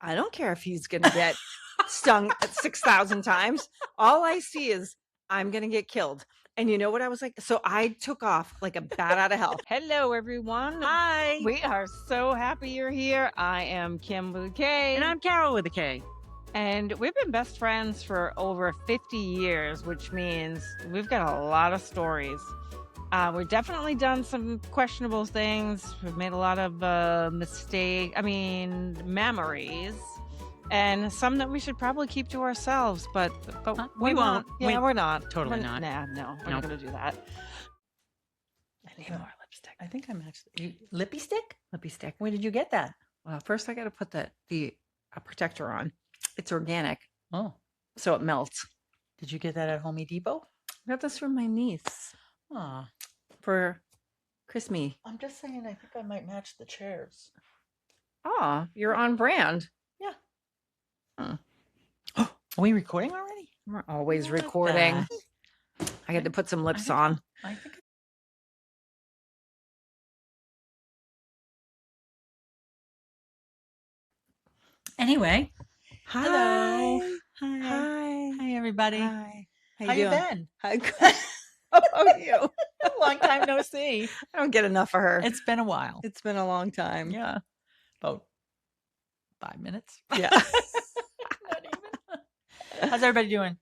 I don't care if he's going to get stung 6,000 times. All I see is I'm going to get killed. And you know what I was like? So I took off like a bat out of hell. Hello, everyone. Hi. We are so happy you're here. I am Kim with a K. And I'm Karol with a K. And we've been best friends for over 50 years, which means we've got a lot of stories. We've definitely done some questionable things. We've made a lot of memories. And some that we should probably keep to ourselves, but we won't. We're not. Totally not. Nah, no, we're not going to do that. I need more lipstick. I think I'm actually... Lippy stick? Lippy stick. Where did you get that? Well, first I got to put the protector on. It's organic. Oh. So it melts. Did you get that at Home Depot? I got this from my niece. Aw. For Christmas. I'm just saying, I think I might match the chairs. Oh, you're on brand. Yeah. Huh. Are we recording already? We're always recording. I had to put some lips on. I think. Anyway. Hi. Hello. Hi. Hi, everybody. Hi. How you been? How about you? Long time no see. I don't get enough of her. It's been a while. It's been a long time. Yeah. About 5 minutes. Yeah. Not even. How's everybody doing?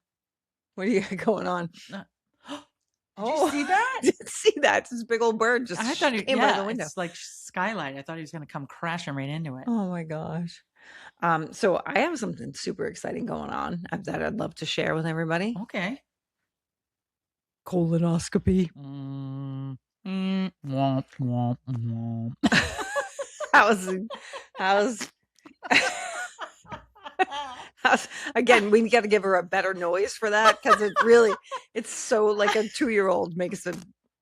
What do you got going on? Did you see that? I didn't see that. This big old bird just came by the window. It's like skylight. I thought he was going to come crashing right into it. Oh my gosh. So I have something super exciting going on that I'd love to share with everybody. Okay. Colonoscopy. Womp, womp, womp. How's again, we got to give her a better noise for that because it's so like a 2-year-old makes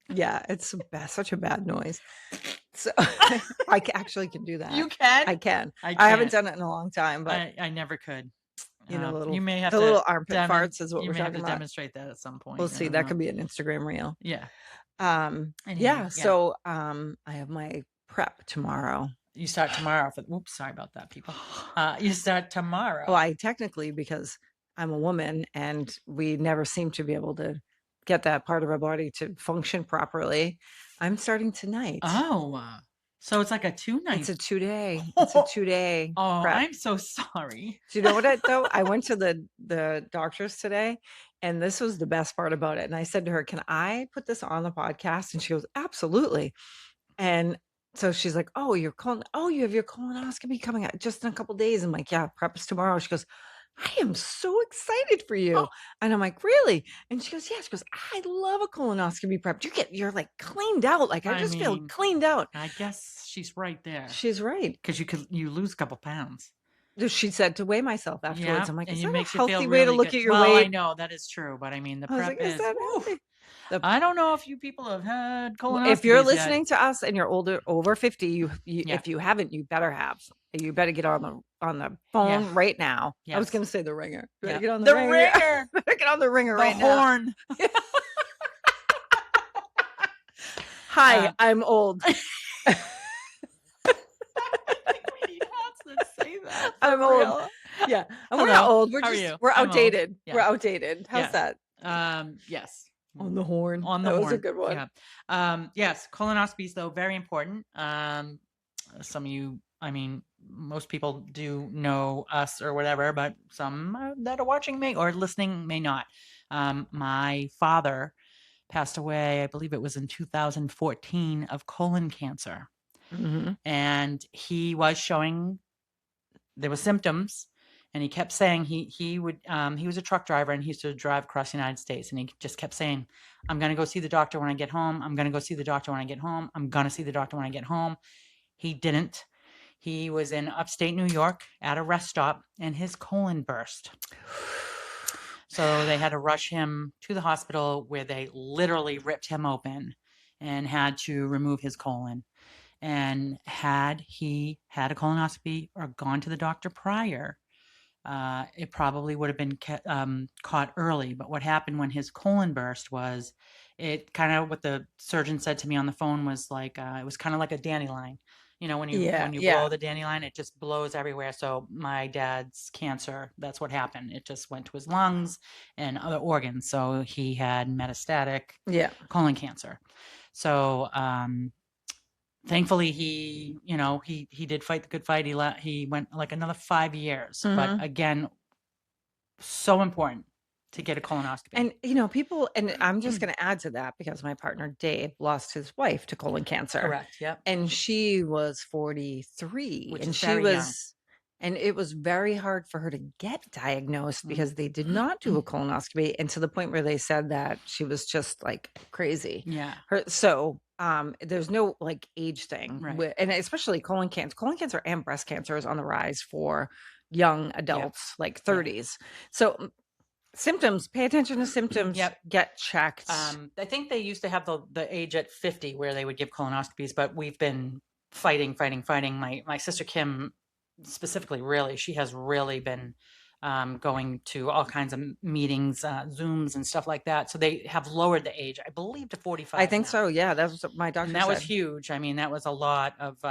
it's such a bad noise. So I actually can do that. You can? I can. I haven't done it in a long time, but I never could. You may have the little armpit farts is what we're talking about. You may have to demonstrate that at some point. We'll see. That could be an Instagram reel. Yeah. Anyway, So I have my prep tomorrow. You start tomorrow. Oops, sorry about that, people. You start tomorrow. Well, I technically, because I'm a woman and we never seem to be able to get that part of our body to function properly, I'm starting tonight. Oh, so it's like a 2-night. It's a 2-day. It's a 2-day. Oh, prep. I'm so sorry. Do you know what though? I went to the doctor's today, and this was the best part about it. And I said to her, "Can I put this on the podcast?" And she goes, "Absolutely." And so she's like, "Oh, you have your colonoscopy coming out just in a couple days." I'm like, "Yeah, prep is tomorrow." She goes, "I am so excited for you." Oh. And I'm like, "Really?" And she goes, "Yeah." She goes, "I love a colonoscopy prep. You're like cleaned out. Like I just feel cleaned out." I guess she's right there. She's right. Because you lose a couple pounds. She said to weigh myself afterwards. Yeah, I'm like, and is it that makes a you feel healthy really way to look good. at your well, weight? I know that is true, but I mean the prep is that healthy? I don't know if you people have had colonoscopies. If you're listening to us and you're over 50, if you haven't, you better have. You better get on the phone right now. Yes. I was going to say the ringer. You better Yeah. get on the ringer. Better get on the ringer right now. The horn. Hi, I'm old. I think we need hats that say that. I'm old. Yeah, and we're not old. We're outdated. Yeah. We're outdated. How's that? Yes. On the horn. On the horn. That was a good one. Yeah. Yes, colonoscopies though very important. Some of you, most people do know us or whatever, but some that are watching or listening may not. My father passed away, I believe it was in 2014, of colon cancer. Mm-hmm. And he was showing there were symptoms, and he kept saying he was a truck driver, and he used to drive across the United States, and he just kept saying, "I'm going to go see the doctor when I get home. I'm going to go see the doctor when I get home. I'm going to see the doctor when I get home." He didn't. He was in upstate New York at a rest stop, and his colon burst. So they had to rush him to the hospital, where they literally ripped him open and had to remove his colon. And had he had a colonoscopy or gone to the doctor prior, it probably would have been caught early. But what happened when his colon burst was, it kind of, what the surgeon said to me on the phone was like, it was kind of like a dandelion. You know, when Yeah, you blow yeah, the dandelion, it just blows everywhere. So my dad's cancer, that's what happened. It just went to his lungs and other organs. So he had metastatic yeah. colon cancer. So thankfully he did fight the good fight. He went like another 5 years. But Mhm. again, so important to get a colonoscopy. And, people and I'm just gonna add to that because my partner, Dave, lost his wife to colon cancer, Correct. Yep. and she was 43, Which is very young. and it was very hard for her to get diagnosed Mm. because they did not do a colonoscopy, and to the point where they said that she was just, like, crazy. Yeah. There's no, like, age thing Right. and especially colon cancer and breast cancer is on the rise for young Yep. adults, like Yeah. 30s. So symptoms, pay attention to symptoms, Yep. get checked. I think they used to have the age at 50 where they would give colonoscopies, but we've been fighting, fighting, fighting. My sister Kim specifically, really, she has really been going to all kinds of meetings, Zooms and stuff like that. So they have lowered the age, I believe, to I 45 think now. so, yeah, that was what my And doctor that was said. huge. I mean, that was a lot of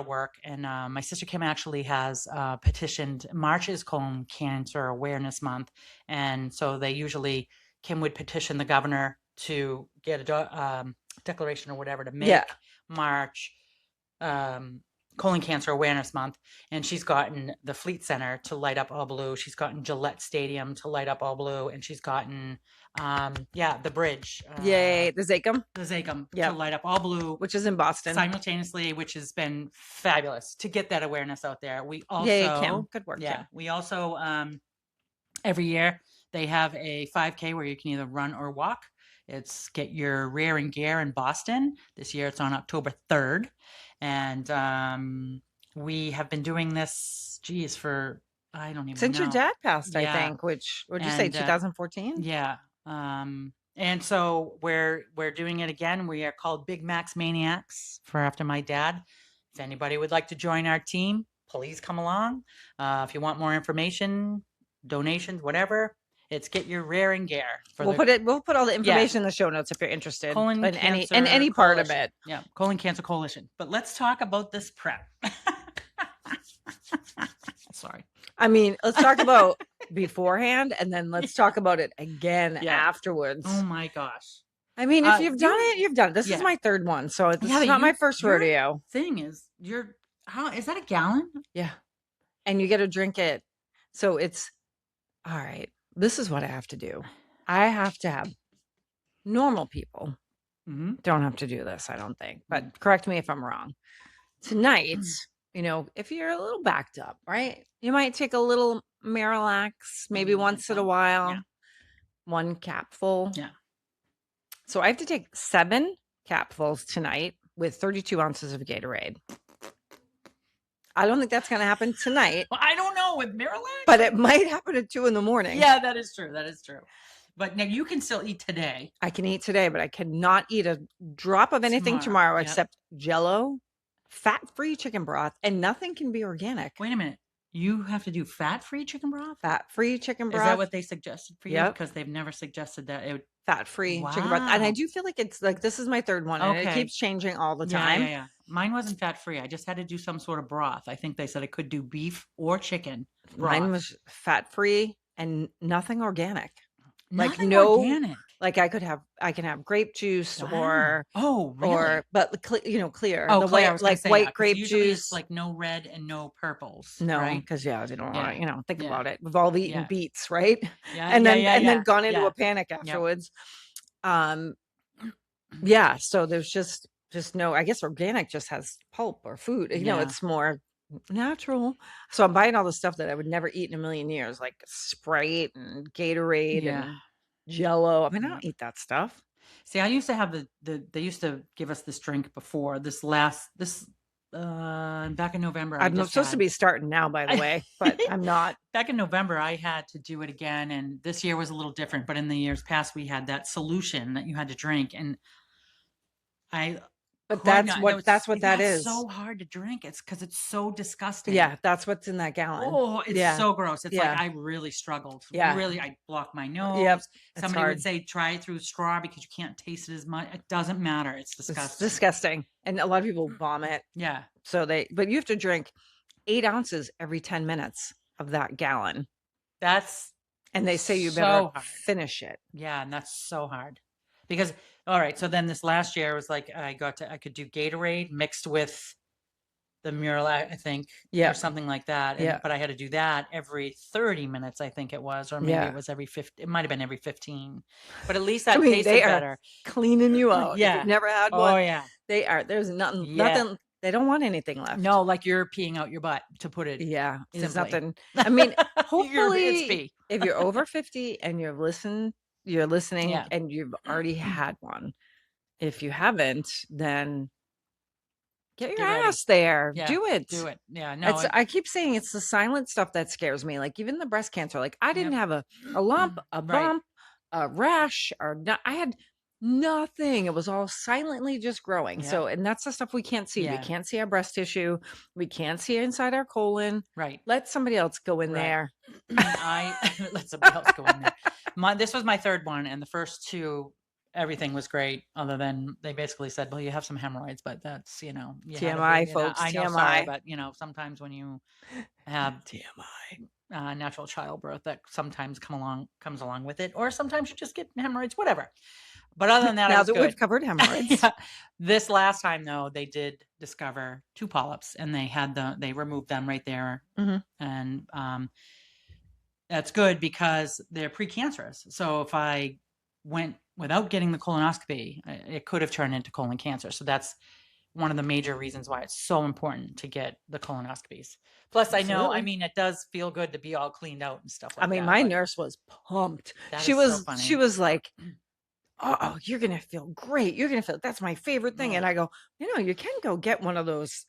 work. And my sister Kim actually has petitioned. March is Colon Cancer Awareness Month, and so they usually Kim would petition the governor to get a declaration or whatever to Yeah. make March Colon Cancer Awareness Month. And she's gotten the Fleet Center to light up all blue. She's gotten Gillette Stadium to light up all blue, and she's gotten the bridge. Yay, the Zachem, The Zachem to Yep. light up all blue which is in Boston. simultaneously, which has been fabulous to get that awareness out there. We Yay, Kim. also, Good work, yeah, Kim. we also every year they have a 5K where you can either run or walk. It's Get Your Rear and Gear in Boston. This year it's on October 3rd, and we have been doing this, geez, for I don't even Since your know. dad passed, I Yeah, think, which would you say, and 2014? yeah. And so we're doing it again. We are called Big Max Maniacs for after my dad. If anybody would like to join our team, please come along. If you want more information, donations, whatever, it's Get Your Rear and Gear for We'll put all the yeah, information in the show notes if you're interested Colon in Cancer any part of Coalition. it. Yeah, Colon Cancer Coalition. But let's talk about this prep. Sorry. I mean, let's talk about beforehand, and then let's talk about it again Yeah. afterwards. Oh my gosh. I mean, if you've done it, you've done it. This Yeah. is my third one, so this Yeah, is but not my first your rodeo. thing is how is that a gallon? Yeah. And you get to drink it. So it's all right. This is what I have to do. I have to have normal people Mm-hmm. don't have to do this, I don't think. But correct me if I'm wrong. Tonight, if you're a little backed up, right? You might take a little Miralax, maybe once in a while. Yeah. 1 capful. Yeah. So I have to take 7 capfuls tonight with 32 ounces of Gatorade. I don't think that's going to happen tonight. Well, I don't know with Miralax, but it might happen at 2 in the morning. Yeah, that is true. That is true. But now you can still eat today. I can eat today, but I cannot eat a drop of anything tomorrow Yep. except Jello, fat-free chicken broth, and nothing can be organic. Wait a minute. You have to do fat-free chicken broth? Fat-free chicken broth. Is that what they suggested for you? Yep. Because they've never suggested that. It would Fat-free chicken broth. And I Wow. do feel like it's like this is my third one and it Okay. keeps changing all the Yeah, time. yeah. Mine wasn't fat-free. I just had to do some sort of broth. I think they said I could do beef or chicken broth. Mine was fat-free and nothing organic. Nothing no- organic. Like I can have grape juice Wow. Oh, really? or clear. Oh, the clear. I white was gonna like say, white 'cause grape usually juice. it's like no red and no purples. No, right? because they don't want Yeah. to, think Yeah. about it. We've all eaten Yeah. beets, right? Yeah, and then yeah, then gone into yeah. a panic afterwards. Yeah. So there's just no. I guess organic just has pulp or food. Yeah. It's more natural. So I'm buying all the stuff that I would never eat in a million years, like Sprite and Gatorade Yeah. and Jello. I mean, I Yeah. don't eat that stuff. See, I used to have they used to give us this drink before back in November. I'm supposed to be starting now, by the way, but I'm not. Back in November, I had to do it again, and this year was a little different. But in the years past, we had that solution that you had to drink, and I But Could not. No, that's what that that's is. so hard to drink. It's because it's so disgusting. Yeah, that's what's in that gallon. Oh, it's Yeah, so gross. It's like yeah, I really struggled. yeah, Really, I blocked my yep, nose. it's Somebody would hard. say try it through straw because you can't taste it as much. It doesn't matter. It's It's disgusting. disgusting, and a lot of people vomit, Yeah. so but you have to drink 8 ounces every 10 minutes of that gallon, That's and they say you better so hard. finish it. Yeah, and that's so hard. Because all right, so then this last year was like I could do Gatorade mixed with the Miralax, I think, or Yep, something like that. yeah, But I had to do that every 30 minutes, I think it was, or maybe it yeah. was every 50, it might have been every 15. But at least I that mean, they tasted are better. cleaning you out. If you've Yeah. never had Oh one, yeah. they are there's nothing Yeah. nothing they don't want anything left. No, like you're peeing out your butt, to put it Yeah, there's simply. nothing. I mean, It's hopefully, pee. if you're over 50 and you're listening Yeah. and you've already had one. If you haven't, then get your Get ready. ass there. Yeah. Do it. Do it. Yeah. No. I keep saying it's the silent stuff that scares me. Like even the breast cancer. Like I didn't Yep. have a lump, a Right. bump, a rash, or not. I had nothing. It was all silently just growing. Yep. So, and that's the stuff we can't see. We Yeah. can't see our breast tissue. We can't see inside our colon. Right. Let somebody else go in Right. there. I let somebody else go in there. This was my third one, and the first two, everything was great. Other than they basically said, "Well, you have some hemorrhoids, but that's you had a TMI, baby." And folks. I know, sorry, TMI. but sometimes when you have TMI. natural childbirth, that sometimes comes along with it, or sometimes you just get hemorrhoids, whatever. But other than that, I Now was that we've good. covered hemorrhoids. Yeah. This last time though, they did discover two polyps, and they removed them right there, hmm and that's good because they're precancerous. So if I went without getting the colonoscopy, it could have turned into colon cancer. So that's one of the major reasons why it's so important to get the colonoscopies. Plus, I know, I Absolutely. mean, it does feel good to be all cleaned out and stuff I like mean, that. my But nurse was pumped. that She is so was she funny. was like, "Oh, you're gonna feel great. You're gonna feel that's my favorite thing." And Right. I go, you can go get one of those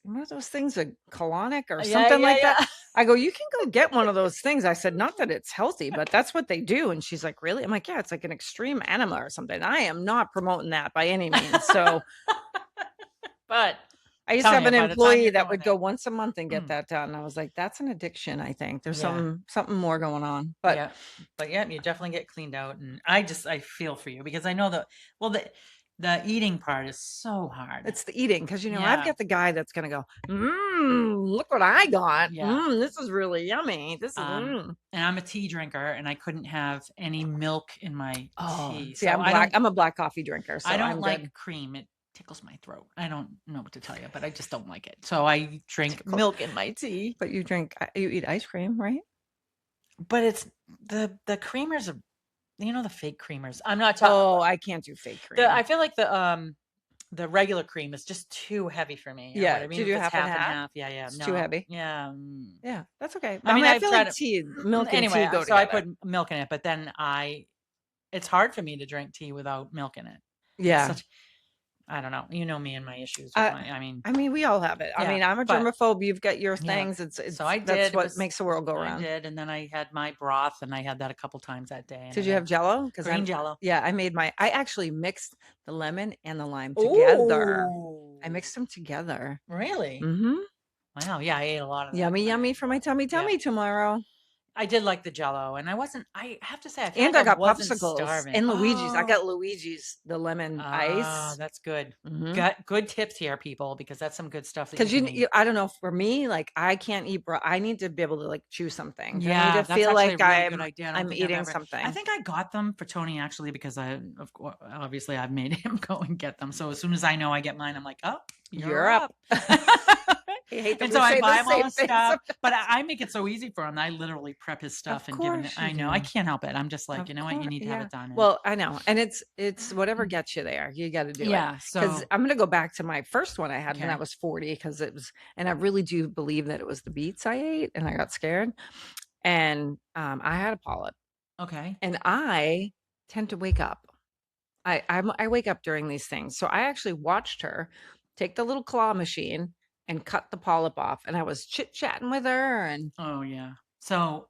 things, a colonic or Yeah, something yeah, like that. yeah. I go, you can go get one of those things. I said, not that it's healthy, but that's what they do. And she's like, really? I'm like, yeah, it's like an extreme enema or something. I am not promoting that by any means. So But I used to telling have you, an by the time employee you're that going would go there. once a month and get that done. I was like, that's an addiction, I think. There's Yeah. something more going on. But Yeah. But yeah, you definitely get cleaned out. And I feel for you because I know the eating part is so hard. it's the eating because I've Yeah. got the guy that's gonna go, look what I got. Yeah. This is really yummy. This is And I'm a tea drinker, and I couldn't have any milk in my Oh, tea. see, So I don't I'm a black coffee drinker, so I don't I'm good. like cream. It tickles my throat. I don't know what to tell you, but I just don't like it. So I drink Tickle. milk in my tea. But you eat ice cream, right? But it's the creamers are the fake creamers. I'm not talking Oh, I can't do fake cream. I feel like the regular cream is just too heavy for me. Yeah, What I mean, to do if it's half and half and half. half, yeah, yeah, It's too no, heavy. yeah. Yeah, that's okay. I I mean, mean, I I've feel tried like it. milk and Anyway, tea go so I together. put milk in it, but then it's hard for me to drink tea without milk in it. It's Yeah. such, I don't know. You know me and my issues with I I mean, I mean, we all have it. I yeah, mean, I'm a but germaphobe. You've got your yeah. things. It's So I that's did. It what was makes the world go I around. did, and then I had my broth, and I had that a couple times that day. And Did I you have had Jello? Because green Jello. yeah, I actually mixed the lemon and the lime together. I Oh, mixed them together. really? Mm-hmm. Wow. Yeah, I ate a lot of that. Yummy, yummy for my tummy Yeah. tomorrow. I did like the Jello, and I have to say, I feel And like I I got wasn't popsicles starving. and Luigi's. I Oh, got Luigi's, the lemon ice. that's good. Mm-hmm. Got good tips here, people, because that's some good stuff that you Because can eat. I don't know, for me, like I can't eat I need to be able to like chew something for me Yeah, to that's feel actually a like really good idea. I don't I'm think I've eating ever. I something. think I got them for Tony actually because of course, obviously I've made him go and get them. So as soon as I know I get mine, I'm like, oh, you're You're up. up. I hate that And we so I say buy the him all same the thing. stuff, but I make it so easy for him. I literally prep his stuff Of and give him. course you I know I do. can't help it. I'm just like, Of you know what, you course, need to have yeah. it done. And Well, I know, and it's whatever gets you there. You got to do it. yeah, Because so I'm gonna go back to my first one I had when I okay, was 40 because it was, and I really do believe that it was the beets I ate, and I got scared, and I had a polyp, okay, and I tend to wake up. I wake up during these things, so I actually watched her take the little claw machine and cut the polyp off, and I was chit chatting with her, and oh yeah. So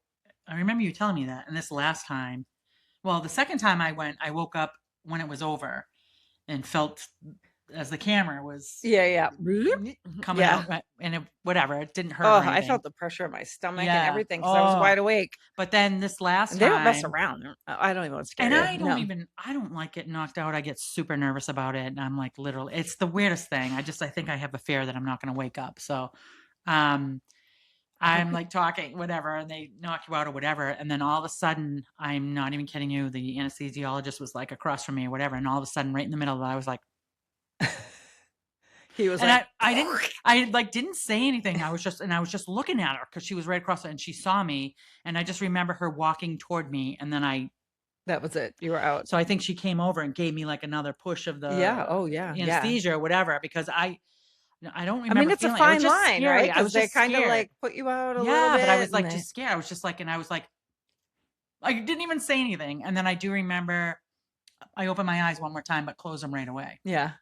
I remember you telling me that. And this last time, well, the second time I went, I woke up when it was over and felt as the camera was Yeah. coming Yeah. out, and whatever, it didn't hurt Oh, or I anything. felt the pressure in my stomach and Yeah. everything because I was Oh, wide awake. but then this last And they don't mess time, around. I don't even want to scare and you. No. I don't like getting knocked out. I get super nervous about it, and I'm like, literally, it's the weirdest thing. I think I have a fear that I'm not going to wake up. So, um, I'm like talking, whatever, and they knock you out or whatever. And then all of a sudden, I'm not even kidding you, the anesthesiologist was like across from me or whatever. And all of a sudden, right in the middle of it, I was like, He was and like, I like didn't say anything. I was just looking at her because she was right across it and she saw me. And I just remember her walking toward me. And then that was it. You were out. so I think she came over and gave me like another push of Yeah. the Oh, yeah. Yeah. anesthesia or whatever because I don't I mean, remember it's a feeling it. It was fine just line, right? scary. I Because was they just kind of scared. like put you out a little Yeah, but I bit was and like just scared. I was just like, and I was like, I didn't even say anything. And then I do remember I opened my eyes one more time, but closed them right away. yeah.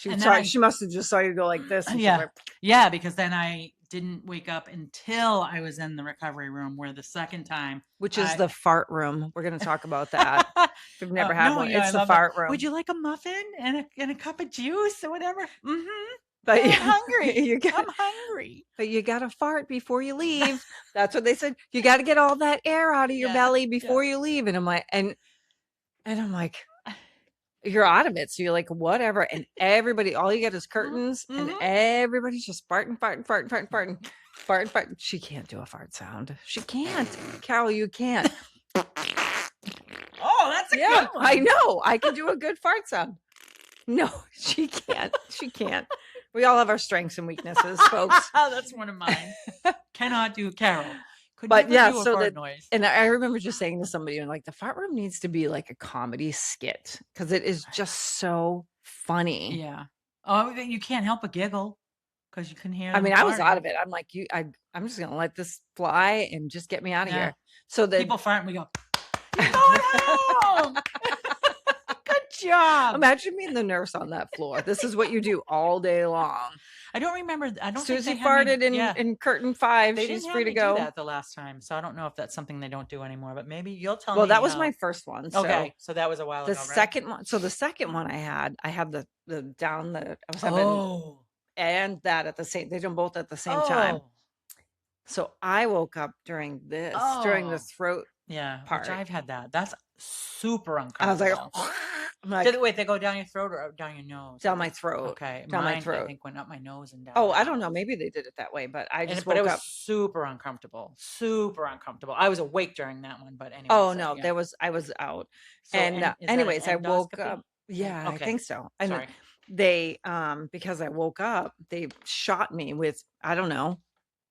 And then She must have just saw you go like this. And she's yeah, like, yeah, because then I didn't wake up until I was in the recovery room where the second time which is the fart room. We're going to talk about that. If you've never had no, one, yeah, I it's the love that. fart room. Would you like a muffin and a cup of juice or whatever? Mm-hmm. But I'm hungry. I'm hungry. But you got to fart before you leave. That's what they said. You got to get all that air out of your belly before you leave. And I'm like, and I'm like, you're out of it. So you're like, whatever. And everybody, all you get is curtains and everybody's just farting. She can't do a fart sound. She can't. Carol, you can't. Oh, that's a good one. I know. I can do a good fart sound. No, she can't. She can't. We all have our strengths and weaknesses, folks. That's one of mine. Cannot do Carol. Could But never yeah, do a so fart noise. and I remember just saying to somebody, like, the fart room needs to be like a comedy skit because it is just so funny. Yeah. Oh, you can't help but giggle because you can hear. I Them mean, I was farting. out of it. I'm like, I'm just gonna let this fly and just get me out of here. So that people fart and we go, "You're going home." Good job. Imagine being the nurse on that floor. This is what you do all day long. I don't remember. I don't. Susie think they had farted in curtain 5. They She's didn't free have to me go. do that the last time, so I don't know if that's something they don't do anymore. But maybe you'll tell me. Well, that was my first one. So okay, so that was a while ago. the second one. So the second one I had the down the. I was having and that at the same. They do them both at the same time. So I woke up during this during the throat. Yeah, part. which I've had that. That's super uncomfortable. I was like, I'm like, wait, they go down your throat or down your nose? Down my throat. Okay, down mine, my throat. I think went up my nose and down. Oh, I don't know. Maybe they did it that way, but I just woke but it was up super uncomfortable. Super uncomfortable. I was awake during that one, but anyway. Oh no, I was out. So, and anyways, I woke endoscopy? up. Yeah, Okay. I think so. And Sorry. they because I woke up, they shot me with, I don't know,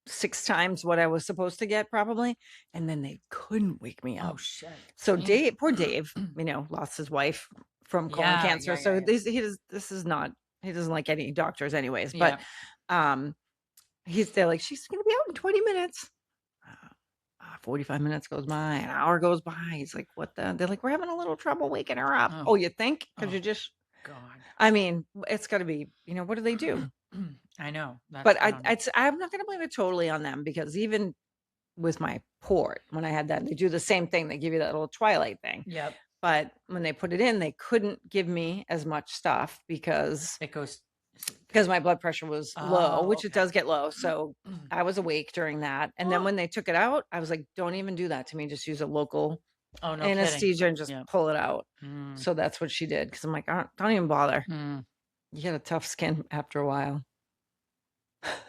6 times what I was supposed to get probably, and then they couldn't wake me up. Oh shit. So poor Dave, lost his wife from colon cancer. So this is not, he doesn't like any doctors anyways, but they're like, she's going to be out in 20 minutes. 45 minutes goes by, an hour goes by. He's like, what the? They're like, we're having a little trouble waking her up. Oh, you think? Because you just, God. I mean, it's got to be, what do they do? I know. But I'm not going to blame it totally on them because even with my port, when I had that, they do the same thing. They give you that little Twilight thing. Yep. But when they put it in, they couldn't give me as much stuff because it goes my blood pressure was low, which it does get low. So I was awake during that. And then when they took it out, I was like, don't even do that to me. Just use a local anesthesia and just pull it out. So that's what she did. Cause I'm like, don't even bother. You get a tough skin after a while.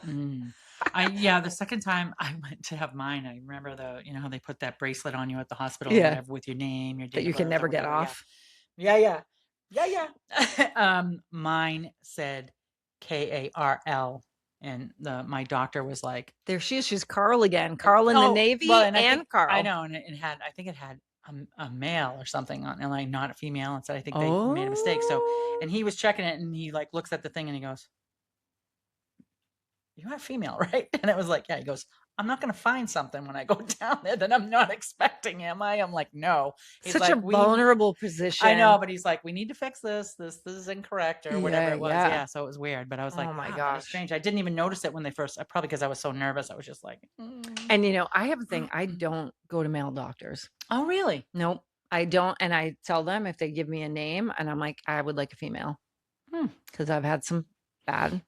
The second time I went to have mine, I remember how they put that bracelet on you at the hospital with your name, your date that you can never get off. Yeah. Mine said Karl, and my doctor was like, there she is. She's Karl again. Karl in the Navy and Karl. I know, and I think it had a male or something on, and like not a female. And so I think they made a mistake. So, and he was checking it, and he like looks at the thing, and he goes, "You are female, right?" And it was like, yeah. He goes, "I'm not going to find something when I go down there that I'm not expecting, am I?" I'm like, no. He's such like, a vulnerable position. I know, but he's like, we need to fix this. This is incorrect or whatever it was. Yeah. So it was weird, but I was like, oh my gosh, strange. I didn't even notice it when they first. Probably because I was so nervous. I was just like, And I have a thing. I don't go to male doctors. Oh, really? Nope, I don't. And I tell them if they give me a name, and I'm like, I would like a female. because I've had some bad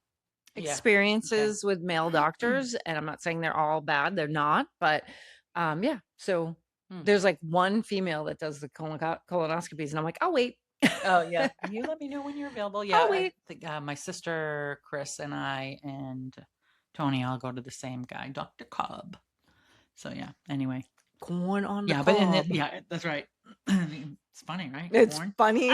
Yeah. experiences with male doctors, and I'm not saying they're all bad. They're not, but yeah. So there's like one female that does the colonoscopies, and I'm like, I'll wait. Oh yeah. You let me know when you're available. Yeah. I'll I wait. think my sister Chris and I and Tony all go to the same guy, Dr. Cobb. So yeah. Anyway. Corn on the Yeah, but cob. yeah, that's right. It's funny, right? It's Corn. funny.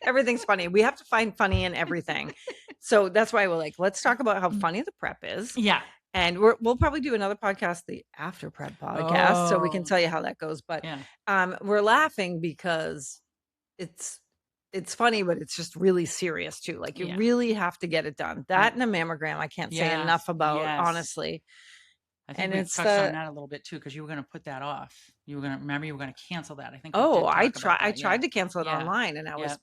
Everything's funny. We have to find funny in everything. So that's why we're like, let's talk about how funny the prep is. Yeah. And we'll probably do another podcast, the after prep podcast, so we can tell you how that goes. But we're laughing because it's funny, but it's just really serious too. Like you really have to get it done. That and a mammogram, I can't say enough about, honestly. I think we touched on that a little bit too, because you were going to put that off. You were going to cancel that. I think. I tried to cancel it online, and I was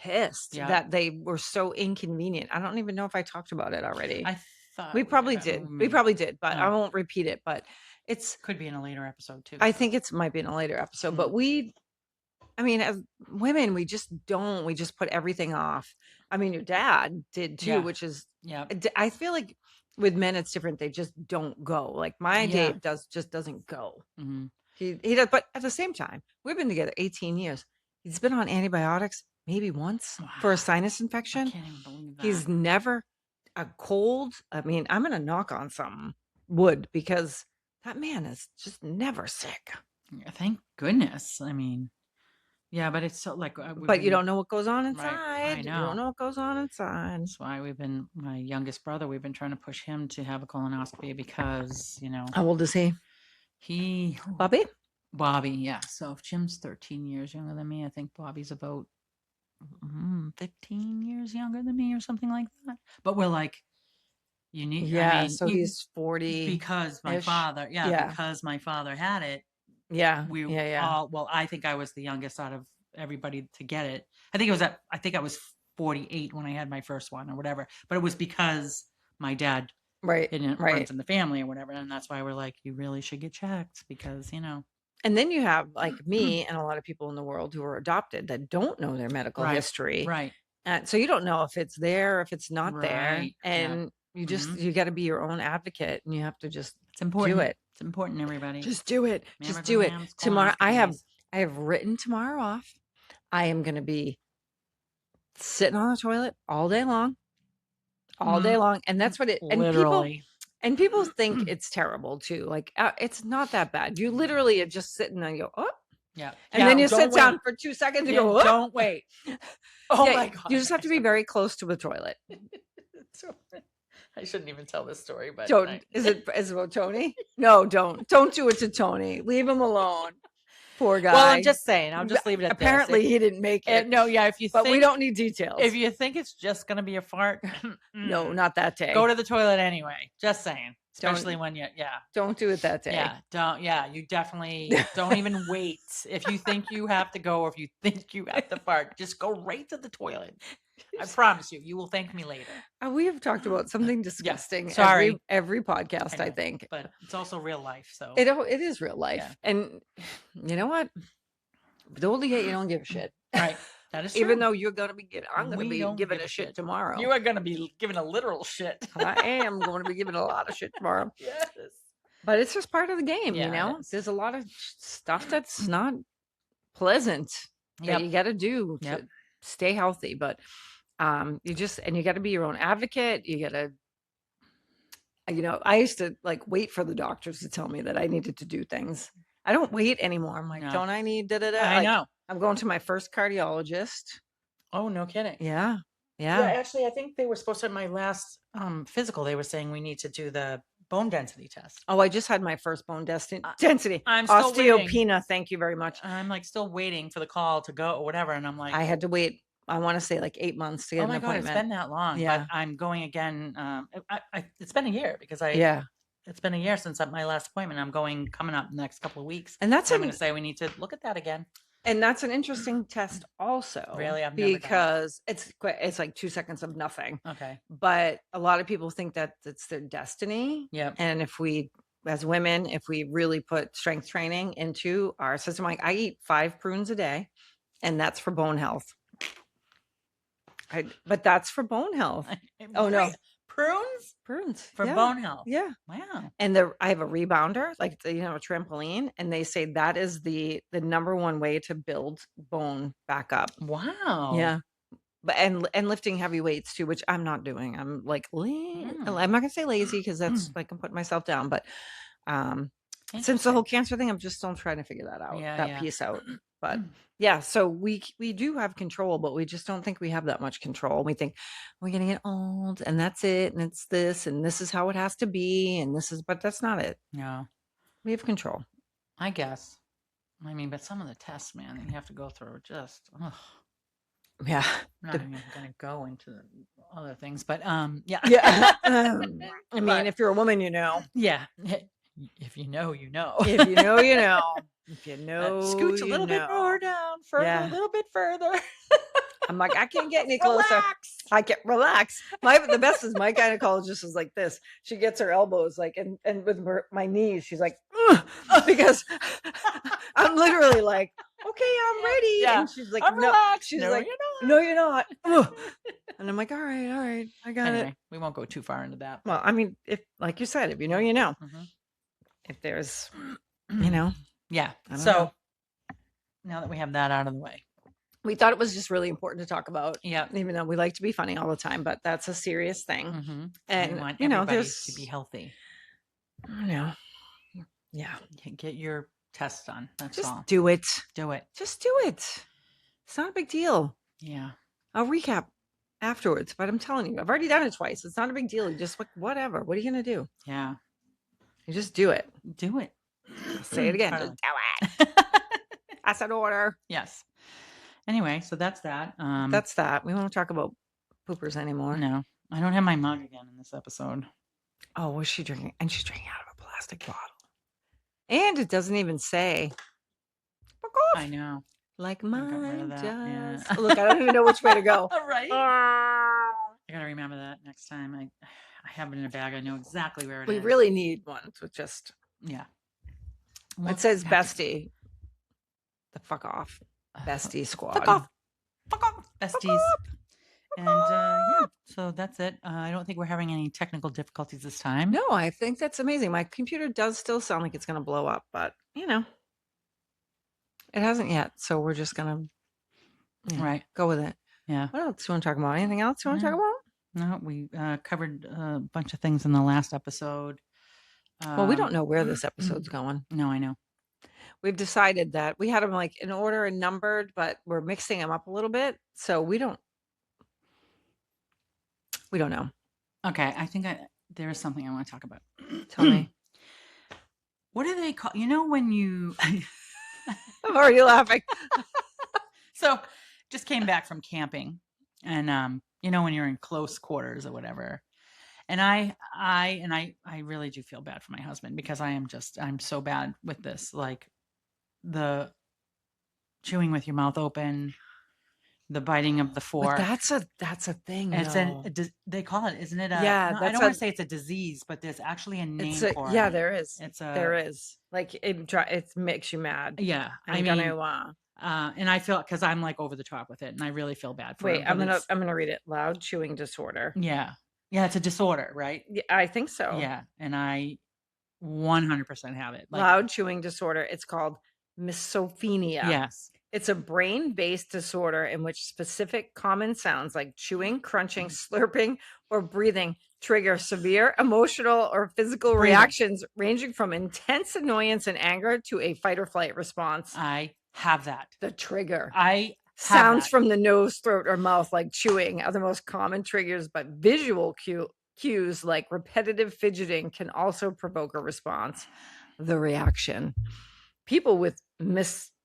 pissed that they were so inconvenient. I don't even know if I talked about it already. I thought we probably did. We probably did, but I won't repeat it. But it's could be in a later episode too. I think it might be in a later episode, but I mean, as women, we just put everything off. I mean, your dad did too, which is, I feel like with men, it's different. They just don't go. Like my Dave just doesn't go. Mm-hmm. He does, but at the same time, we've been together 18 years. He's been on antibiotics maybe once for a sinus infection. I can't even believe that. He's never a cold. I mean, I'm going to knock on some wood because that man is just never sick. Thank goodness. I mean, yeah, but it's so like. But you don't know what goes on inside. Right, I know. You don't know what goes on inside. That's why my youngest brother, we've been trying to push him to have a colonoscopy because, How old is he? Bobby, yeah. So if Jim's 13 years younger than me, I think Bobby's about 15 years younger than me or something like that. But we're like, you need. Yeah, I mean, so he's 40 because my father. Yeah, because my father had it. Yeah, we all. Well, I think I was the youngest out of everybody to get it. I think I was 48 when I had my first one or whatever. But it was because my dad. Runs in the family or whatever, and that's why we're like, you really should get checked because And then you have like me and a lot of people in the world who are adopted that don't know their medical history, right? So you don't know if it's there, if it's not there, and you just you got to be your own advocate, and you have to just do it. It's important, everybody. Just do it. Just do it. Tomorrow, I have written tomorrow off. I am going to be sitting on the toilet all day long. And that's what it, literally. And people think it's terrible too. Like it's not that bad. You literally are just sitting there and you go, oh. Yeah. And then you sit down for 2 seconds and go, oh. Don't wait. Oh my God. You just have to be very close to the toilet. I shouldn't even tell this story, but is it about Tony? No, don't do it to Tony. Leave him alone. Poor guy. Well, I'm just saying. I'll just leave it at Apparently, he didn't make it. No, yeah. But we don't need details. If you think it's just gonna be a fart, no, not that day. Go to the toilet anyway. Just saying. Especially when don't do it that day. Yeah, don't. Yeah, you definitely don't even wait. If you think you have to go, or if you think you have to fart, just go right to the toilet. I promise you will thank me later. We have talked about something disgusting. Sorry, every podcast, I think. But it's also real life, so it is real life. And you know what? The older you get, you don't give a shit. Right. That is true. Even though you're gonna be I'm gonna be giving a shit tomorrow. You are gonna be giving a literal shit. I am going to be giving a lot of shit tomorrow. Yes. But it's just part of the game, There's a lot of stuff that's not pleasant that you got to do to stay healthy. But you got to be your own advocate. You got to, I used to like wait for the doctors to tell me that I needed to do things. I don't wait anymore. I'm like, don't I need da-da-da? I know. I'm going to my first cardiologist. Oh, no kidding. Yeah. Actually, I think they were supposed to, at my last physical, they were saying we need to do the bone density test. Oh, I just had my first bone density. I'm still osteopenia. Waiting. Thank you very much. I'm like still waiting for the call to go or whatever. And I'm like, I had to wait. I want to say like 8 months to get an appointment. God, it's been that long. Yeah. But I'm going again. It's been a year because it's been a year since my last appointment. I'm coming up the next couple of weeks. And I'm going to say we need to look at that again. And that's an interesting test also. Really? Because it's like 2 seconds of nothing. Okay. But a lot of people think that it's their destiny. Yeah. And if we, as women, if we really put strength training into our system, like I eat 5 prunes a day, and that's for bone health. But that's for bone health. Oh, no. Prunes Prunes. for Yeah. bone health. Yeah. Wow. And I have a rebounder, like, a trampoline, and they say that is the number one way to build bone back up. Wow. Yeah. But and lifting heavy weights too, which I'm not doing. I'm like I'm not gonna say lazy because that's like I'm putting myself down, but since the whole cancer thing, I'm just still trying to figure that out, that piece out. But yeah, so we do have control, but we just don't think we have that much control. We think we're gonna get old and that's it, and it's this, and this is how it has to be, and but that's not it. No. We have control. I guess. I mean, but some of the tests, man, that you have to go through are just, Yeah. I'm not even going to go into the other things, but yeah. Yeah. I mean, if you're a woman, you know. Yeah. If you know, you know. If you know, you know. If you know, scooch a little bit more down, further, a little bit further. I'm like, I can't get any closer. I can't relax. The best is my gynecologist is like this. She gets her elbows like, and with my knees, she's like, because I'm literally like, okay, I'm ready. Yeah. And she's like, I'm no. relaxed. She's No, like, you're not. no, you're not. And I'm like, all right, I got it. We won't go too far into that. Well, I mean, if, like you said, if you know, you know. If there's, you know. Yeah. So now that we have that out of the way, we thought it was just really important to talk about. Yeah. Even though we like to be funny all the time, but that's a serious thing. And we want everybody to be healthy. You know. Yeah. Get your test done. That's just all. Do it. Do it. Just do it. It's not a big deal. Yeah. I'll recap afterwards, but I'm telling you, I've already done it twice. It's not a big deal. You just like, whatever. What are you going to do? Yeah. You just do it. Do it. I'll say it again. Just do it. That's an order. Yes. Anyway, so that's that. That's that. We won't talk about poopers anymore. No. I don't have my mug again in this episode. Oh, was she drinking? And she's drinking out of a plastic bottle. And it doesn't even say. I know. Like mine does. Yeah. Look, I don't even know which way to go. Right. I gotta remember that next time. I have it in a bag. I know exactly where it is. We really need one to just. Yeah. It says bestie. The fuck off. Bestie squad. Fuck off. Fuck off. Besties. And yeah, so that's it. I don't think we're having any technical difficulties this time. No, I think that's amazing. My computer does still sound like it's going to blow up, but you know, it hasn't yet. So we're just going to go with it. Yeah. What else do you want to talk about? Anything else you want to talk about? No, we covered a bunch of things in the last episode. Well, we don't know where this episode's going. No, I know. We've decided that we had them like in order and numbered, but we're mixing them up a little bit. So we don't know. Okay. I think there is something I want to talk about. Tell me. What do they call, you know, when you, Why are you laughing? So just came back from camping and, you know, when you're in close quarters or whatever. And I really do feel bad for my husband because I'm so bad with this, like the chewing with your mouth open, the biting of the fork. But that's a thing. They call it, isn't it? Yeah. I don't want to say it's a disease, but there's actually a name for it. Yeah, there is. There is. Like it makes you mad. Yeah. And I feel because I'm like over the top with it, and I really feel bad for him. Wait, I'm gonna read it. Loud chewing disorder. Yeah. Yeah, it's a disorder, right? Yeah, I think so. Yeah, and I 100% have it. Loud chewing disorder. It's called Misophonia. Yes. It's a brain-based disorder in which specific common sounds like chewing, crunching, slurping, or breathing trigger severe emotional or physical reactions ranging from intense annoyance and anger to a fight or flight response. I have that. The trigger. Sounds from the nose, throat, or mouth like chewing are the most common triggers, but visual cues like repetitive fidgeting can also provoke a response. The reaction. People with misophonia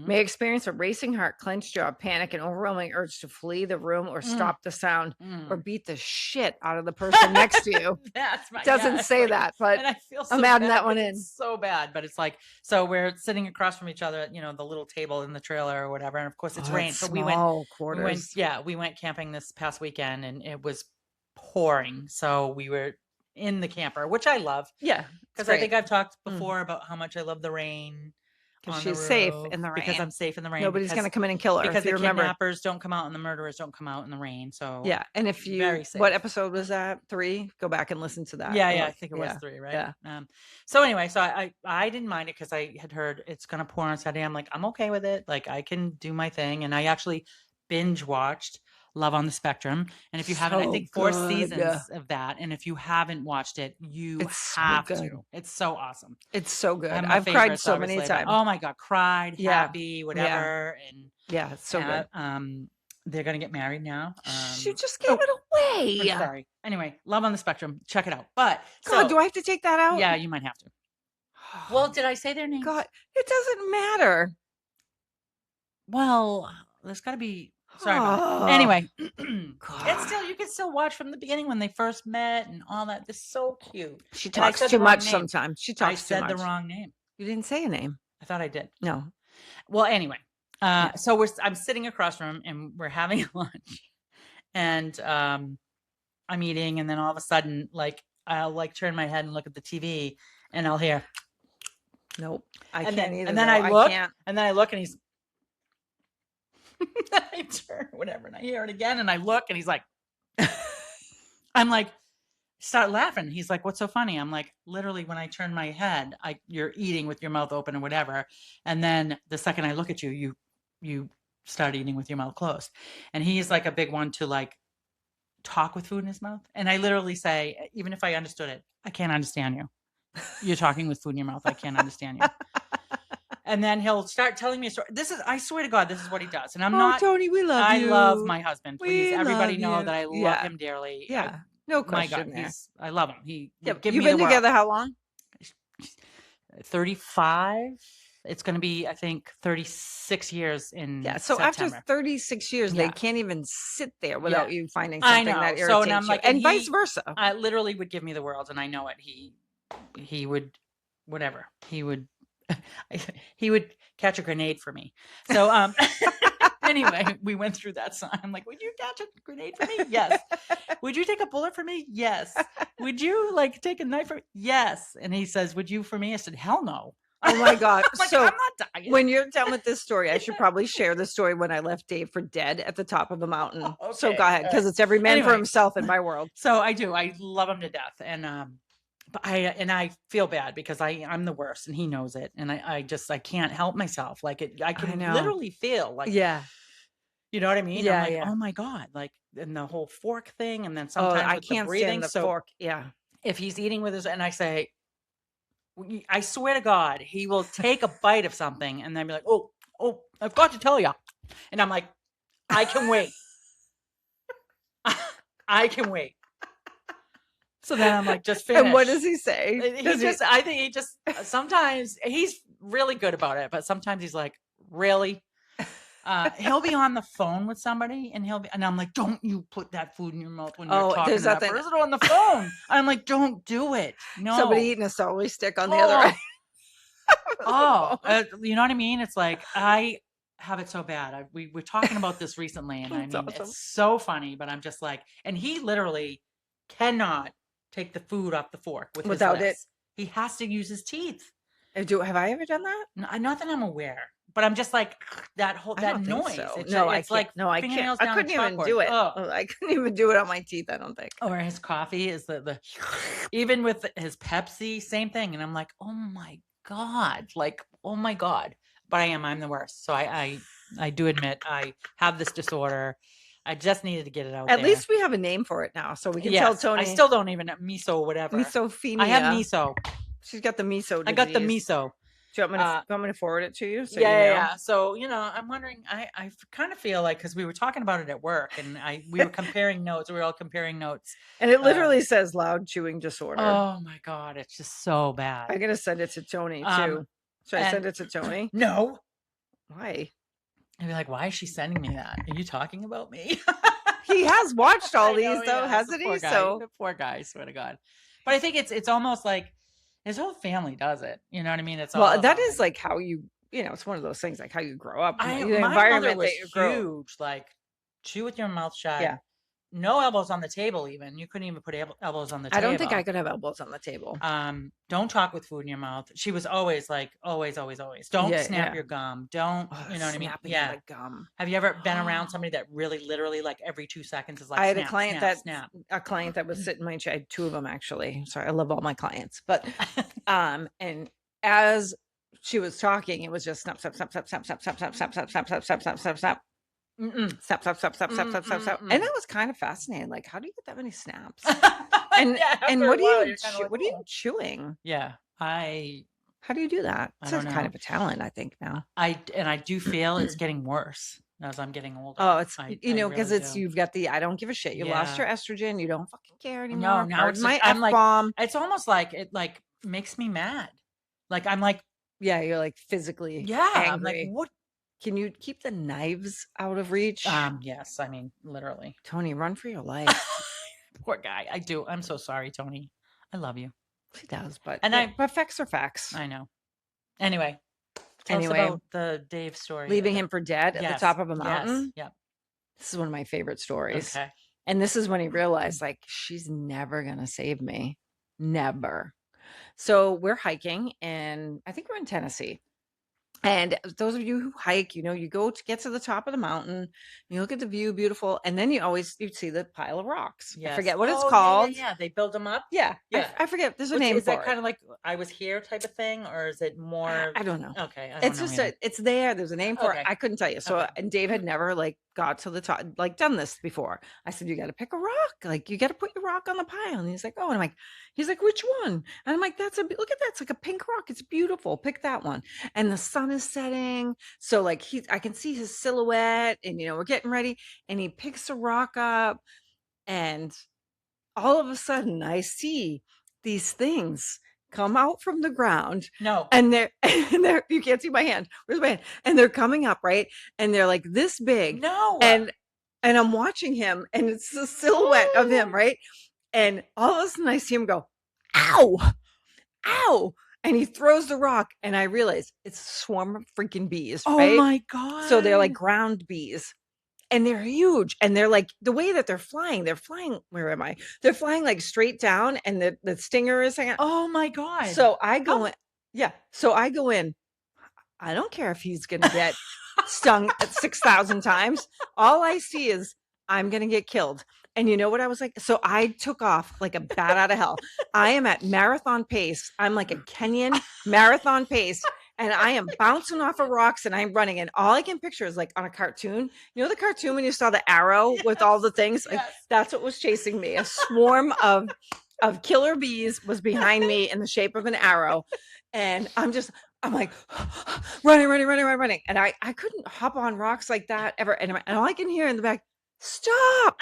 may experience a racing heart, clenched jaw, panic, and overwhelming urge to flee the room or stop the sound or beat the shit out of the person next to you. Doesn't say that, but and I feel so I'm adding that one in. So bad, but it's like, so we're sitting across from each other at, you know, the little table in the trailer or whatever. And of course it's rain. So we went camping this past weekend and it was pouring. So we were in the camper, which I love. Yeah. Because I think I've talked before about how much I love the rain. 'Cause on the she's safe roof in the because I'm rain. safe in the rain Nobody's gonna come in and kill her, because if you the remember. kidnappers don't come out and the murderers don't come out in the rain. So Yeah, and if you very what safe. episode was that? 3? Go back and listen to that. Yeah, And yeah, I look. think it was Yeah, 3, right? yeah. So anyway, so I didn't mind it because I had heard it's gonna pour on Saturday. I'm like, I'm okay with it. Like I can do my thing. And I actually binge watched Love on the Spectrum. And if you haven't, I So think 4 good. seasons of that. And if you haven't watched it, you It's so have good. to. It's so awesome. It's so I good. have my I've cried favorites, so many obviously, but times. oh my God, cried, Yeah, happy, yeah, whatever. And yeah, it's so good. they're gonna get married now. You just gave Oh, it I'm away. sorry. Anyway, Love on the Spectrum. Check it out. But God, so do I have to take that out? yeah, you might have to. Well, did I say their names? God, it doesn't matter. Well, there's got to be. Sorry about it. Oh, Anyway, God. it's still you can still watch from the beginning when they first met and all that. It's so cute. She And I talks said too the wrong much name. sometimes. She I talks too said the much. wrong name. You didn't say a name. I thought I did. No. Well, anyway, Yeah. so I'm sitting across from him and we're having lunch, and I'm eating, and then all of a sudden, like I'll like turn my head and look at the TV, and I'll hear, Nope. I and can't then either. and then though. I look, can't. and then I look, and he's. I turn whatever, and I hear it again, and I look, and he's like, I'm like, start laughing. He's like, "What's so funny?" I'm like, literally, when I turn my head, you're eating with your mouth open or whatever, and then the second I look at you, you start eating with your mouth closed. And he's like a big one to like talk with food in his mouth. And I literally say, even if I understood it, I can't understand you. You're talking with food in your mouth. I can't understand you. And then he'll start telling me a story. I swear to God, this is what he does. And I'm not. Tony, we love I you. love my husband. Please, We everybody love know you. that I love Yeah. him dearly. Yeah. No My God, question there. I love him. He Yeah, would give you've me been the world. together how long? 35. It's going to be, I think, 36 years in Yeah. So September. after 36 years, Yeah. they can't even sit there without you finding I something know. that So, irritates and I'm you, like, and and vice he- versa. I literally would give me the world, and I know it. He would, whatever. He would catch a grenade for me. So, anyway, we went through that song. I'm like, would you catch a grenade for me? Yes. Would you take a bullet for me? Yes. Would you like take a knife for me? Yes. And he says, would you for me? I said, hell no. Oh my God. Like, So I'm not dying. when you're done with this story, I should probably share the story when I left Dave for dead at the top of the mountain. So Okay, go ahead, because it's every man for Anyway. himself in my world. So I do. I love him to death. And but I feel bad because I'm the worst and he knows it. And I can't help myself. Like I can know. literally feel like, Yeah. you know what I mean? Yeah, I'm like, yeah. oh my God. Like, and the whole fork thing. And then Oh, sometimes I with the can't breathing. stand the So fork. Yeah. if he's eating with his, and I say, I swear to God, he will take a bite of something and then be like, oh, I've got to tell you. And I'm like, I can wait. I can wait. So then I'm like, just finish. And what does he say? I think he just, sometimes he's really good about it, but sometimes he's like, really? He'll be on the phone with somebody and I'm like, don't you put that food in your mouth when you're talking to that person on the phone. I'm like, don't do it. No. Somebody eating a celery stick on the other end. You know what I mean? It's like, I have it so bad. We were talking about this recently, and That's awesome. It's so funny, but I'm just like, and he literally cannot take the food off the fork without it. He has to use his teeth. Have I ever done that? Not that I'm aware, but I'm just like that noise. So. It's, no, it's like I fingernails can't. down I couldn't even chalkboard. do it. Oh. I couldn't even do it on my teeth. I don't think. Or his coffee is the even with his Pepsi, same thing. And I'm like, oh my God, like, oh my God. But I'm the worst. So I do admit I have this disorder. I just needed to get it out At there. least we have a name for it now, so we can tell Tony. I still don't even know miso, whatever. Misophonia. I have miso. She's got the miso disease. I got the miso. Do you want me to forward it to you? So yeah. So, I'm wondering, I kind of feel like, because we were talking about it at work and we were comparing notes. We were all comparing notes. And it literally says loud chewing disorder. Oh my God. It's just so bad. I'm going to send it to Tony too. Should I send it to Tony? No. Why? I'd be like, why is she sending me that? Are you talking about me? He has watched all these though, hasn't he? So the poor guy, swear to God. But I think it's almost like his whole family does it. You know what I mean? It's that is like how it's one of those things, like how you grow up. My the environment mother was that you grow. huge, like chew with your mouth shut. Yeah. no elbows on the table even. You couldn't even put elbows on the I don't think I table. could have elbows on the table. Don't talk with food in your mouth. She was always like, always, always, always. Don't Yeah, snap yeah. your gum. Don't, Oh, you know what I mean? snapping of Yeah. the gum. Have you ever been around somebody that really literally like every 2 seconds is like I had snap, snap, snap? a client that was sitting in my chair. I had 2 of them actually. Sorry, I love all my clients, but and as she was talking, it was just snap, snap, snap, snap, snap, snap, snap, snap, snap, snap, snap, snap, snap, snap, snap, snap, Mm-mm. snap, snap, snap, snap, snap, snap, snap, snap. And Mm-mm. that was kind of fascinating. Like, how do you get that many snaps? And Yeah, and after a while, you're kind of like, what are you oh. chewing? Yeah, I How do you do that? I It's don't a kind know. of a talent, I think now. I do feel it's getting worse as I'm getting older. Oh, it's I because really it's do. you've got the I don't give a shit. You lost Yeah. your estrogen. You don't fucking care No, anymore. now Pardon it's just my I'm F like bomb. it's almost like it like makes me mad. Like I'm like, Yeah, you're like physically yeah, I'm like, angry. what? Can you keep the knives out of reach? Yes, I mean, literally. Tony, run for your life. Poor guy. I do. I'm so sorry, Tony. I love you. She does, but And but facts are facts. I know. Anyway, tell us Anyway, about the Dave story. leaving him for dead at the Yes. top of a Yes. mountain. Yep. This is one of my favorite stories. Okay. And this is when he realized, like, she's never gonna save me. Never. So we're hiking, and I think we're in Tennessee. And those of you who hike, you go to get to the top of the mountain, you look at the view, beautiful, and then you see the pile of rocks. I Yes. forget what it's Oh, called. Yeah. They build them up. Yeah, Yeah. I forget. There's a name Is for that it. kind of like I was here type of thing, or is it more? I don't know. Okay, I don't It's know just either. it's there. There's a name for it. Okay. I couldn't tell you. So Okay. and Dave had never like got to the top, like done this before. I said, you got to pick a rock. Like you got to put your rock on the pile. And he's like, oh, and I'm like, he's like, which one? And I'm like, look at that. It's like a pink rock. It's beautiful. Pick that one. And the sun is setting. So like I can see his silhouette, and we're getting ready, and he picks a rock up, and all of a sudden I see these things come out from the ground. No. And they're you can't see my hand. Where's my hand? And they're coming up, right? And they're like this big. No. And I'm watching him, and it's the silhouette of him, right? And all of a sudden I see him go, ow, ow. And he throws the rock, and I realize it's a swarm of freaking bees, Oh right? my God. So they're like ground bees. And they're huge, and they're like the way that they're flying, where am I? They're flying like straight down, and the stinger is hanging. Oh my God. So I go in. Yeah. So I go in. I don't care if he's gonna get stung at 6,000 times. All I see is I'm gonna get killed. And you know what I was like? So I took off like a bat out of hell. I am at marathon pace. I'm like a Kenyan marathon pace. And I am bouncing off of rocks, and I'm running. And all I can picture is like on a cartoon. You know the cartoon when you saw the arrow with all the things? Like, that's what was chasing me. A swarm of killer bees was behind me in the shape of an arrow. And I'm like running. And I couldn't hop on rocks like that ever. And all I can hear in the back, stop.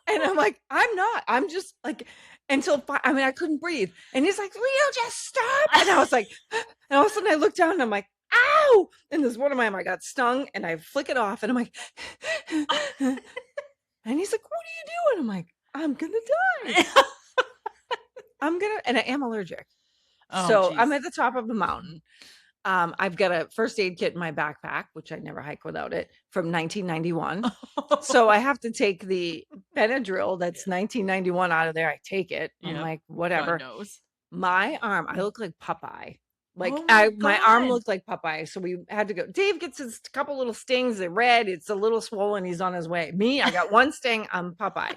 And I'm like, I'm just like, I couldn't breathe. And he's like, will you just stop? And I was like, and all of a sudden I look down, and I'm like, ow. And this one of mine, I got stung, and I flick it off, and I'm like, and he's like, what are you doing? I'm like, I'm going to die. And I am allergic. Oh, So geez. I'm at the top of the mountain. I've got a first aid kit in my backpack, which I never hike without it, from 1991. So I have to take the Benadryl that's 1991 out of there. I take it. I'm like, whatever. God knows. My arm, I look like Popeye. Like Oh my my arm God. looked like Popeye. So we had to go. Dave gets his couple little stings. They're red. It's a little swollen. He's on his way. Me, I got one sting. I'm Popeye.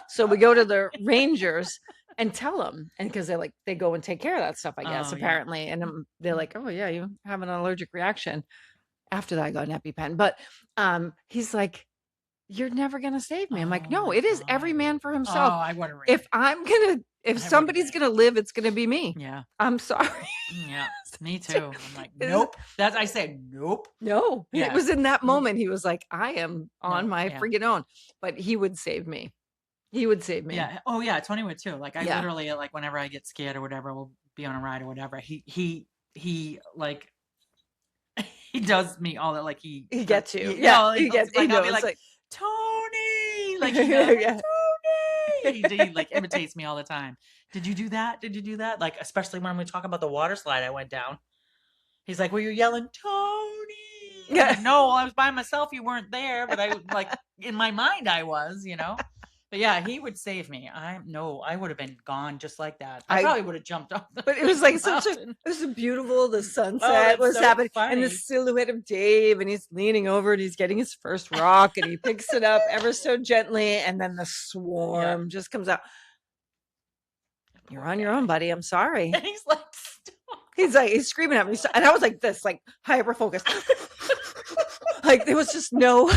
So we go to the Rangers and tell them, and because they're like, they go and take care of that stuff, I guess, Oh, yeah. apparently. And they're like, oh yeah, you have an allergic reaction. After that, I got an EpiPen. But he's like, you're never gonna save me. I'm like, Oh no, my it is God. every man for Oh, himself. I would have. If somebody's gonna live, it's gonna be me. Yeah. I'm sorry. Yeah. Me too. I'm like, nope. I said, nope. No, Yeah. it was in that moment. He was like, I am on No, my yeah. friggin' own. But he would save me. He would save me. Yeah. Oh yeah. Tony would too. Like I Yeah. literally like whenever I get scared or whatever, we'll be on a ride or whatever. He like he does me all that. Like he gets you. He, Yeah, no, he gets. like He I'll be knows, like Tony, like he goes, Yeah. Tony. He like imitates me all the time. Did you do that? Did you do that? Like especially when we talk about the water slide I went down. He's like, were you yelling Tony? Yeah. No, I was by myself. You weren't there, but I like in my mind I was, you know. But yeah, he would save me. I would have been gone just like that. I I probably would have jumped off the But it was like freaking such a mountain. it was beautiful, the Oh, sunset that's was so happening, and the funny. silhouette of Dave, and he's leaning over, and he's getting his first rock, and he picks it up ever so gently, and then the swarm just comes out. "You're Poor on your guy. own, buddy, I'm sorry." And he's like, He's screaming at me, and I was like this, like, hyper focused. Like, there was just no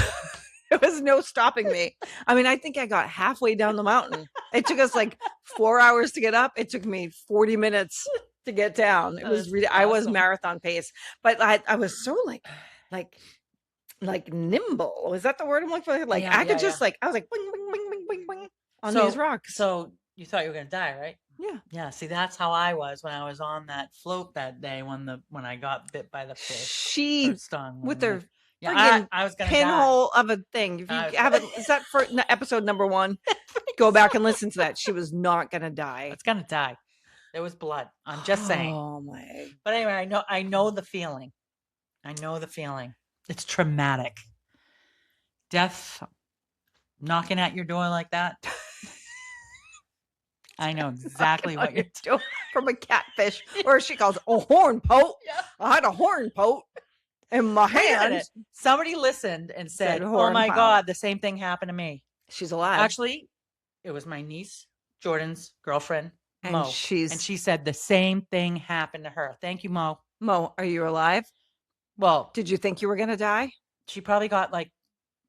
there was no stopping me. I mean, I think I got halfway down the mountain. It took us, like, 4 hours to get up. It took me 40 minutes to get down. It That was is really I was awesome. marathon pace, but I was so, like nimble. Is that the word I'm looking for? Like, I could just, like I was like, "Bing, bing, bing, bing, bing, bing," on these rocks. So you thought you were gonna die, right? Yeah. Yeah. See, that's how I was when I was on that float that day when I got bit by the fish She or stung. with when her yeah, friggin' I was gonna die. pinhole of a thing. If you I was haven't, is that for episode number 1? Go back and listen to that. She was not gonna die. It's gonna die. There was blood. I'm just saying. Oh my. But anyway, I know the feeling. I know the feeling. It's traumatic. Death knocking at your door like that. I know exactly what you're doing from a catfish, or she calls a horn pout. Yeah. I had a horn pout in my Wait a minute. hand. Somebody listened and said, "Oh horn my pout." God, the same thing happened to me." She's alive. Actually, it was my niece, Jordan's girlfriend, And Mo. she's And she said the same thing happened to her. Thank you, Mo. Mo, are you alive? Well, Did you think you were gonna die? she probably got like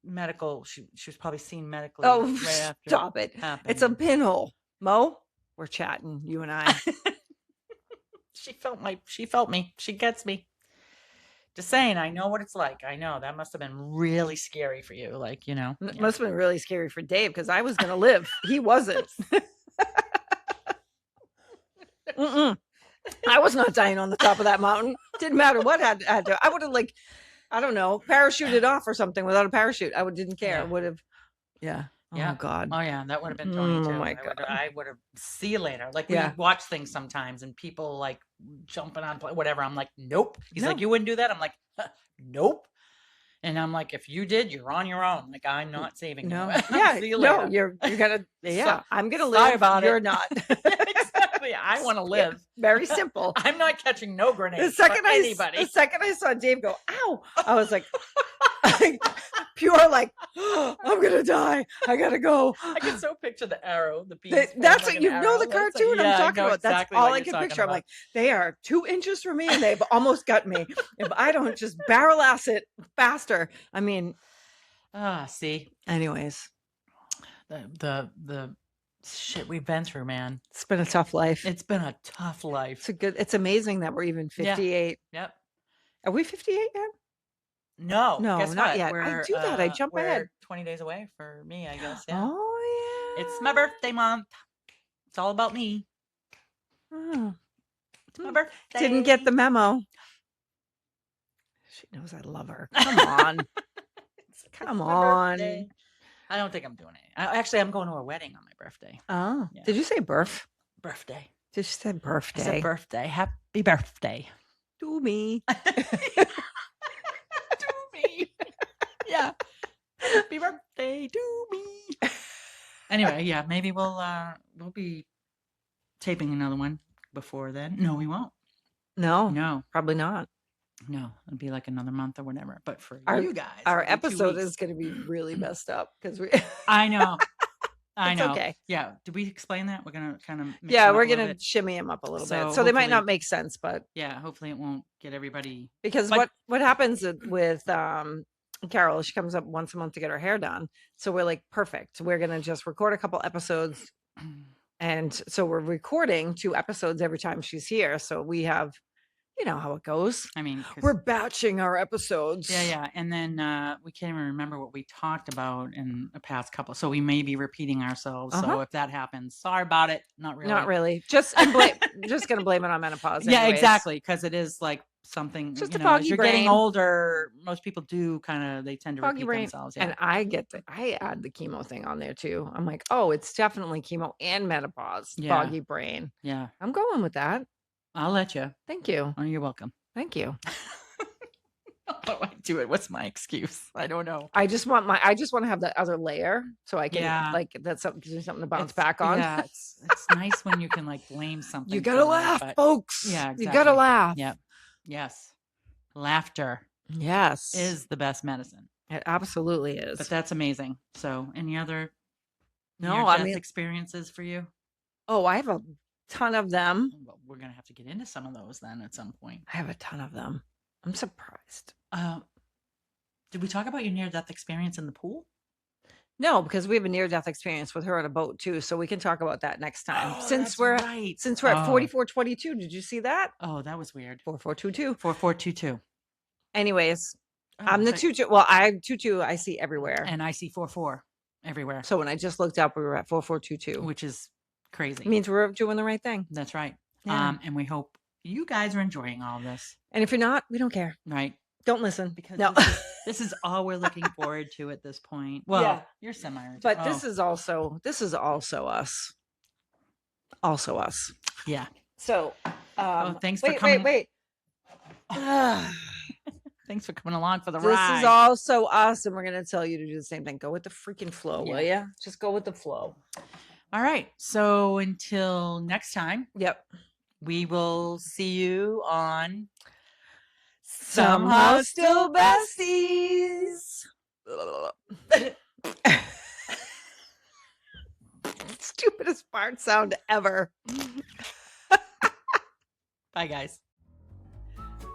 medical. She was probably seen medically Oh, right after stop it. happened. It's a pinhole. Mo, we're chatting, you and I. She felt me. She gets me. Just saying, I know what it's like. I know that must have been really scary for you. Like, you know. It must have been really scary for Dave because I was gonna live. He wasn't. I was not dying on the top of that mountain. Didn't matter what had to. I would have I don't know, parachuted off or something without a parachute. I didn't care. Yeah. Would have. Yeah. Yeah. Oh God. Oh yeah, that would have been Tony too. Oh my God. I would have. See you later. Like we Yeah. watch things sometimes, and people like jumping on whatever. I'm like, nope. He's No. like, you wouldn't do that. I'm like, nope. And I'm like, if you did, you're on your own. Like I'm not saving No. you. Yeah. See you No, later. you're gonna. Yeah. I'm gonna live. Sorry about You're it. not. Exactly. I want to live. Very simple. I'm not catching no grenades. The second anybody. the second I saw Dave go, ow, I was like, pure like, I'm gonna die. I gotta go. I can so picture the arrow, the bees. That's like what an you know arrow. the That's like- cartoon yeah, I'm I talking know about. That's exactly all what I you're can talking picture. I'm about. like, they are 2 inches from me and they've almost got me. If I don't just barrel ass it faster. I mean, see, anyways, the shit we've been through, man. it's been a tough life. It's been a tough life. It's amazing that we're even 58. Yep. Are we 58 yet? No, No, guess not what? yet. I We're, do that. I jump we're ahead. 20 days away for me, I guess. Yeah. Oh yeah. It's my birthday month. It's all about me. Oh, It's my birthday. didn't get the memo. She knows I love her. Come on. Come my on. birthday. I don't think I'm doing it. Actually, I'm going to a wedding on my birthday. Oh, Yeah. did you say birth? Birthday. Did you say I birthday? said birthday. Happy birthday. To me. To me. Yeah. Happy birthday to me. Anyway, yeah, maybe we'll be taping another one before then. No, we won't. No, No, probably not. no. It'll be like another month or whatever. But for Our- you guys, Our it'll be 2 episode weeks. is going to be really messed up because we. I know. I It's know. okay. Yeah. Did we explain that? We're gonna kind of Yeah, we're going to shimmy them up a little bit. So So they might not hopefully- make sense, but Yeah. Hopefully, it won't get everybody. because But- what happens with Carol, she comes up once a month to get her hair done. So we're like, perfect. We're going to just record a couple episodes. And so we're recording 2 episodes every time she's here. So we have, you know how it goes. I mean, 'cause- We're batching our episodes. Yeah. And then we can't even remember what we talked about in the past couple. So we may be repeating ourselves. So Uh-huh. if that happens, sorry about it. Not really. Not really. Just I'm just going to blame it on menopause. Yeah, anyways. exactly. Because it is like something. Just you a know, foggy as you're getting brain. older, most people do they tend to Foggy repeat brain. themselves. Yeah. And I add the chemo thing on there too. I'm like, oh, it's definitely chemo and menopause. Yeah. Foggy brain. Yeah. I'm going with that. I'll let you. Thank you. Oh, you're welcome. Thank you. Oh my don't do it. What's my excuse? I don't know. I just want to have that other layer so I can like that's something, gives me something to bounce back on. Yeah, it's nice when you can like blame something. You gotta laugh, folks. Yeah, exactly. You gotta laugh. Yep. Yes. Laughter. Yes. Is the best medicine. It absolutely is. But that's amazing. So, any other experiences for you? Oh, I have a ton of them. Well, we're gonna have to get into some of those then at some point. I have a ton of them. I'm surprised. Did we talk about your near-death experience in the pool? No, because we have a near-death experience with her on a boat too, so we can talk about that next time. Oh, since we're at 4422, did you see that? Oh, that was weird. 4422. 4422. Anyways, I'm the 22. Well, I 22 I see everywhere, and I see 44 everywhere. So when I just looked up, we were at 4422, which is crazy. It means we're doing the right thing. That's right. Yeah. And we hope you guys are enjoying all this. And if you're not, we don't care. Right. Don't listen. Because no. this is all we're looking forward to at this point. Well, yeah. You're semi-retired. But this is also us. Also us. Yeah. So thanks for coming. Wait. Thanks for coming along for the ride. This is also us, and we're going to tell you to do the same thing. Go with the freaking flow, will you? Just go with the flow. All right. So until next time. Yep. We will see you on Somehow Still Besties. Stupidest fart sound ever. Bye, guys.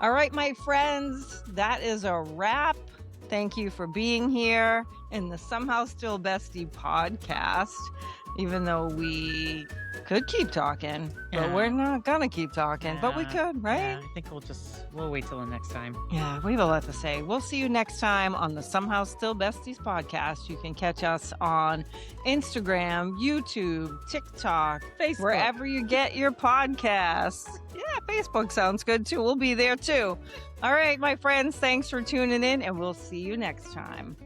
All right, my friends, that is a wrap. Thank you for being here in the Somehow Still Bestie podcast. Even though we could keep talking, but we're not gonna keep talking, but we could, right? Yeah, I think we'll wait till the next time. Yeah, we have a lot to say. We'll see you next time on the Somehow Still Besties podcast. You can catch us on Instagram, YouTube, TikTok, Facebook, wherever you get your podcasts. Yeah, Facebook sounds good too. We'll be there too. All right, my friends, thanks for tuning in, and we'll see you next time.